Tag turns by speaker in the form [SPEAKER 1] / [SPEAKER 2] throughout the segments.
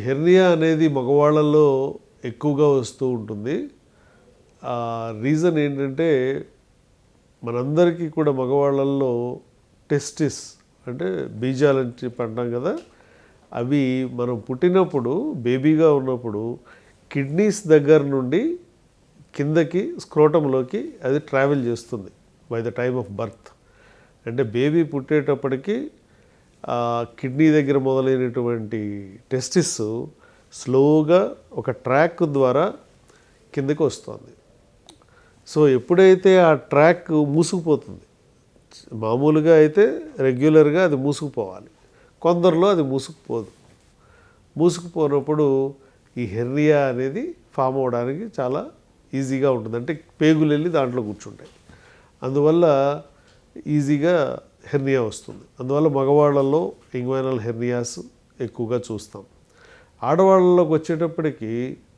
[SPEAKER 1] Hernia అనేది మగవాళ్ళల్లో ఎక్కువగా వస్తూ ఉంటుంది. రీజన్ ఏంటంటే మనందరికీ కూడా మగవాళ్ళల్లో టెస్టిస్ అంటే బీజాలని చెప్పి అంటాం కదా, అవి మనం పుట్టినప్పుడు బేబీగా ఉన్నప్పుడు కిడ్నీస్ దగ్గర నుండి కిందకి స్క్రోటంలోకి అది ట్రావెల్ చేస్తుంది by the time of birth. అంటే బేబీ పుట్టేటప్పటికి కిడ్నీ దగ్గర మొదలైనటువంటి టెస్టిస్ స్లోగా ఒక ట్రాక్ ద్వారా కిందకి వస్తుంది. సో ఎప్పుడైతే ఆ ట్రాక్ మూసుకుపోతుంది, మామూలుగా అయితే రెగ్యులర్గా అది మూసుకుపోవాలి, కొందరిలో అది మూసుకుపోదు. మూసుకుపోయినప్పుడు ఈ హెర్నియా అనేది ఫామ్ అవ్వడానికి చాలా ఈజీగా ఉంటుంది. అంటే పేగులు వెళ్ళి దాంట్లో కూర్చుంటాయి, అందువల్ల ఈజీగా హెర్నియా వస్తుంది. అందువల్ల మగవాళ్ళల్లో ఇంగ్వైనల్ హెర్నియాస్ ఎక్కువగా చూస్తాం. ఆడవాళ్ళలోకి వచ్చేటప్పటికి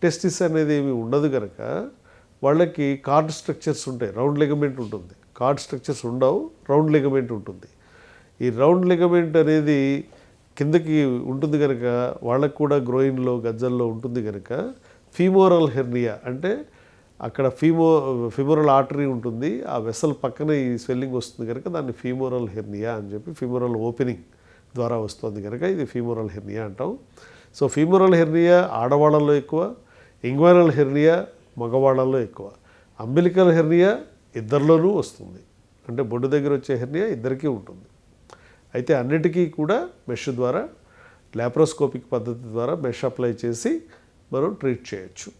[SPEAKER 1] టెస్టిస్ అనేది ఏమి ఉండదు కనుక వాళ్ళకి కార్డ్ స్ట్రక్చర్స్ ఉంటాయి, రౌండ్ లిగమెంట్ ఉంటుంది. కార్డ్ స్ట్రక్చర్స్ ఉండవు, రౌండ్ లిగమెంట్ ఉంటుంది. ఈ రౌండ్ లిగమెంట్ అనేది కిందకి ఉంటుంది కనుక వాళ్ళకు కూడా గ్రోయిన్లో గజ్జల్లో ఉంటుంది కనుక ఫీమోరల్ హెర్నియా అంటే అక్కడ ఫీమోరల్ ఆర్టరీ ఉంటుంది, ఆ వెసల్ పక్కన ఈ స్వెల్లింగ్ వస్తుంది కనుక దాన్ని ఫీమోరల్ హెర్నియా అని చెప్పి, ఫీమోరల్ ఓపెనింగ్ ద్వారా వస్తుంది కనుక ఇది ఫీమోరల్ హెర్నియా అంటాం. సో ఫీమోరల్ హెర్నియా ఆడవాళ్ళల్లో ఎక్కువ, ఇంగ్వైనల్ హెర్నియా మగవాళ్ళల్లో ఎక్కువ. అంబిలికల్ హెర్నియా ఇద్దరిలోనూ వస్తుంది, అంటే బొడ్డు దగ్గర వచ్చే హెర్నియా ఇద్దరికీ ఉంటుంది. అయితే అన్నిటికీ కూడా మెష్ ద్వారా, లాప్రోస్కోపిక్ పద్ధతి ద్వారా మెష్ అప్లై చేసి మనం ట్రీట్ చేయొచ్చు.